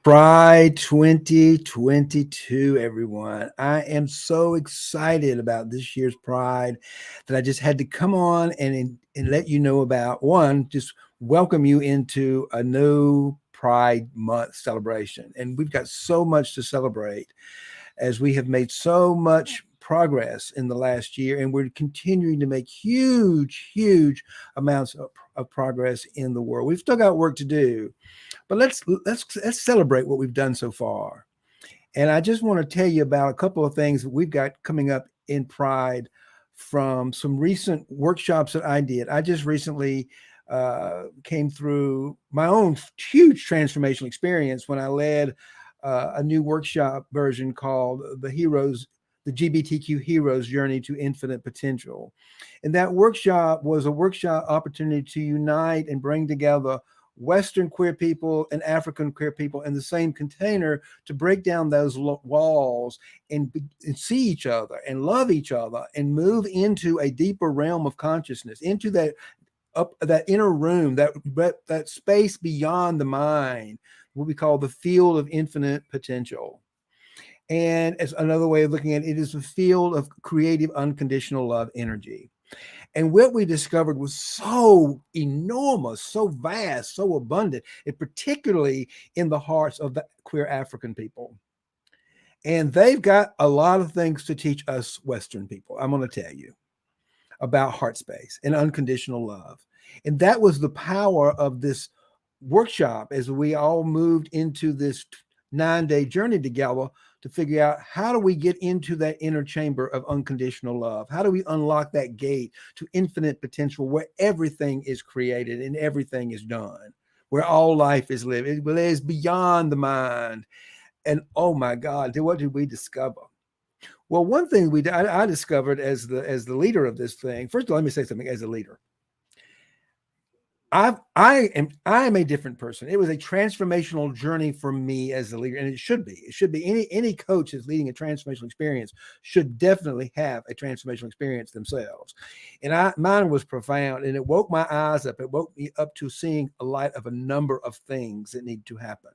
Pride 2022, everyone. I am so excited about this year's Pride that I just had to come on and let you know about. One, just welcome you into a new Pride Month celebration. And we've got so much to celebrate as we have made so much progress in the last year, and we're continuing to make huge amounts of progress in the world. We've still got work to do, but let's celebrate what we've done so far. And I just want to tell you about a couple of things that we've got coming up in Pride from some recent workshops that I did. I just recently came through my own huge transformational experience when I led a new workshop version called the GBTQ Heroes Journey to Infinite Potential. And that workshop was a workshop opportunity to unite and bring together Western queer people and African queer people in the same container to break down those walls and see each other and love each other and move into a deeper realm of consciousness, into that inner room, that space beyond the mind, what we call the field of infinite potential. And as another way of looking at it, it is the field of creative unconditional love energy. And what we discovered was so enormous, so vast, so abundant, and particularly in the hearts of the queer African people. And they've got a lot of things to teach us Western people. I'm going to tell you about heart space and unconditional love. And that was the power of this workshop as we all moved into this 9-day journey together to figure out, how do we get into that inner chamber of unconditional love? How do we unlock that gate to infinite potential where everything is created and everything is done, where all life is lived? It is beyond the mind. And oh my God, what did we discover? Well, one thing I discovered as the leader of this thing. First of all, let me say something as a leader. I am a different person. It was a transformational journey for me as a leader, and it should be. It should be. Any coach that's leading a transformational experience should definitely have a transformational experience themselves. And mine was profound, and it woke my eyes up. It woke me up to seeing a light of a number of things that need to happen.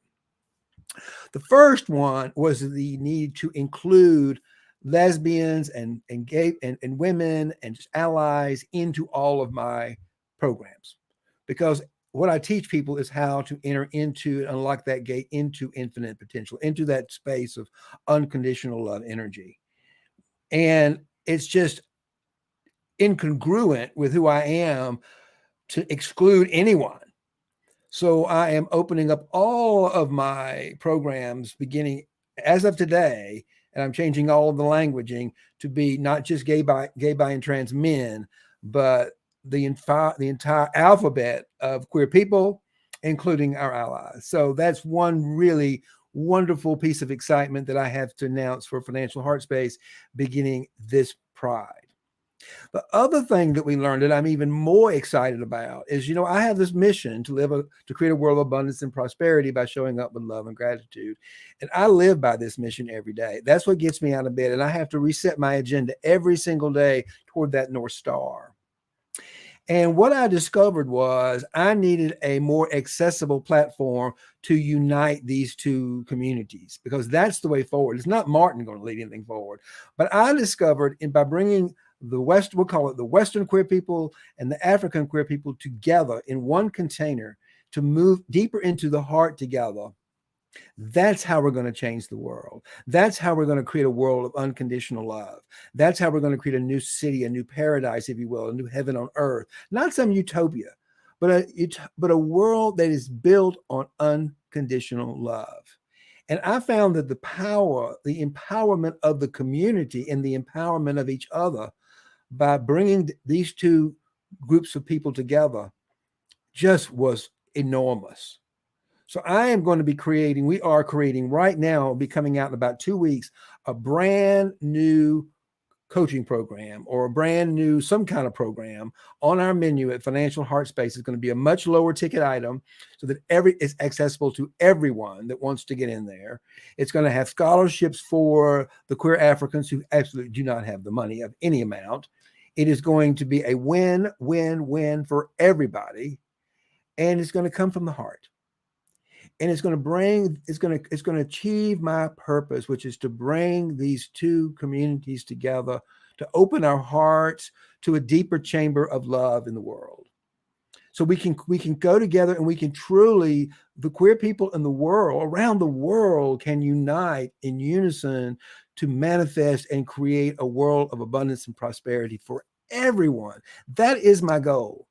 The first one was the need to include lesbians and gay and women and just allies into all of my programs, because what I teach people is how to enter into and unlock that gate into infinite potential, into that space of unconditional love energy. And it's just incongruent with who I am to exclude anyone. So I am opening up all of my programs beginning as of today, and I'm changing all of the languaging to be not just gay, bi, and trans men, but the entire alphabet of queer people, including our allies. So that's one really wonderful piece of excitement that I have to announce for Financial Heart Space beginning this Pride. The other thing that we learned that I'm even more excited about is, I have this mission to create a world of abundance and prosperity by showing up with love and gratitude. And I live by this mission every day. That's what gets me out of bed. And I have to reset my agenda every single day toward that North Star. And what I discovered was I needed a more accessible platform to unite these two communities, because that's the way forward. It's not Martin going to lead anything forward. But I discovered by bringing we'll call it the Western queer people and the African queer people together in one container to move deeper into the heart together. That's how we're going to change the world. That's how we're going to create a world of unconditional love. That's how we're going to create a new city, a new paradise, if you will, a new heaven on earth. Not some utopia, but a world that is built on unconditional love. And I found that the empowerment of the community and the empowerment of each other by bringing these two groups of people together just was enormous. So we are creating right now, it'll be coming out in about 2 weeks, a brand new coaching program or a brand new, some kind of program on our menu at Financial Heart Space. Is going to be a much lower ticket item so that it's accessible to everyone that wants to get in there. It's going to have scholarships for the queer Africans who absolutely do not have the money of any amount. It is going to be a win-win-win for everybody. And it's going to come from the heart. and it's going to achieve my purpose, which is to bring these two communities together, to open our hearts to a deeper chamber of love in the world. So we can go together, and we can truly, the queer people in the world, around the world, can unite in unison to manifest and create a world of abundance and prosperity for everyone. That is my goal.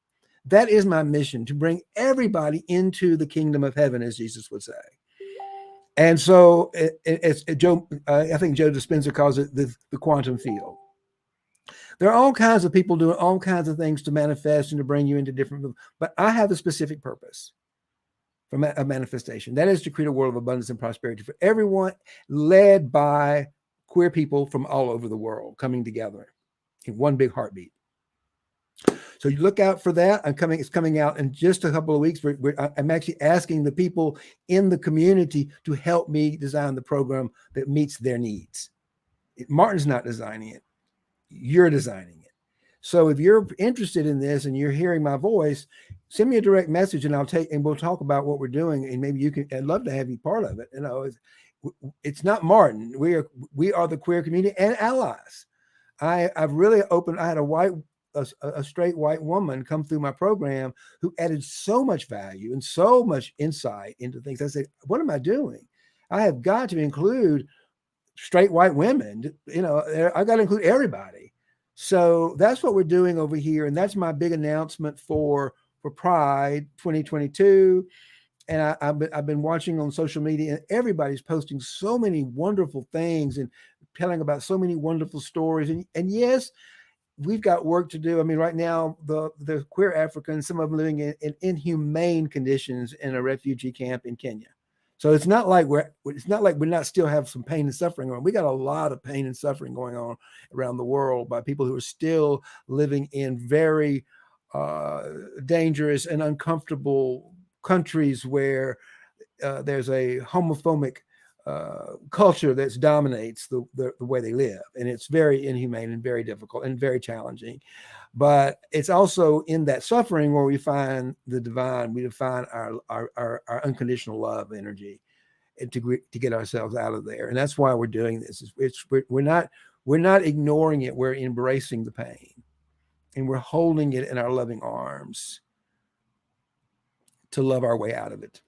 That is my mission, to bring everybody into the kingdom of heaven, as Jesus would say. And so I think Joe Dispenza calls it the quantum field. There are all kinds of people doing all kinds of things to manifest and to bring you into different, but I have a specific purpose for a manifestation. That is to create a world of abundance and prosperity for everyone, led by queer people from all over the world coming together in one big heartbeat. So you look out for that. It's coming out in just a couple of weeks. I'm actually asking the people in the community to help me design the program that meets their needs. Martin's not designing it. You're designing it. So if you're interested in this and you're hearing my voice, send me a direct message, and we'll talk about what we're doing, and maybe you can. I'd love to have you part of it. It's not Martin. We are the queer community and allies. I've really opened. I had a straight white woman come through my program who added so much value and so much insight into things. I said, what am I doing? I have got to include straight white women. I got to include everybody. So that's what we're doing over here. And that's my big announcement for Pride 2022. And I've been watching on social media, and everybody's posting so many wonderful things and telling about so many wonderful stories. And yes, we've got work to do. I mean, right now, the queer Africans, some of them living in inhumane conditions in a refugee camp in Kenya. So it's not like we're not still have some pain and suffering on. We got a lot of pain and suffering going on around the world by people who are still living in very dangerous and uncomfortable countries where there's a homophobic culture that dominates the way they live, and it's very inhumane and very difficult and very challenging. But it's also in that suffering where we find the divine. We define our unconditional love energy, and to get ourselves out of there. And that's why we're doing this. We're not ignoring it. We're embracing the pain, and we're holding it in our loving arms to love our way out of it.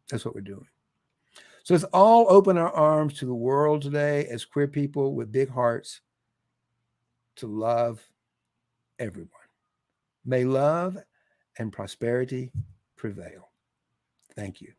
That's what we're doing. So let's all open our arms to the world today as queer people with big hearts to love everyone. May love and prosperity prevail. Thank you.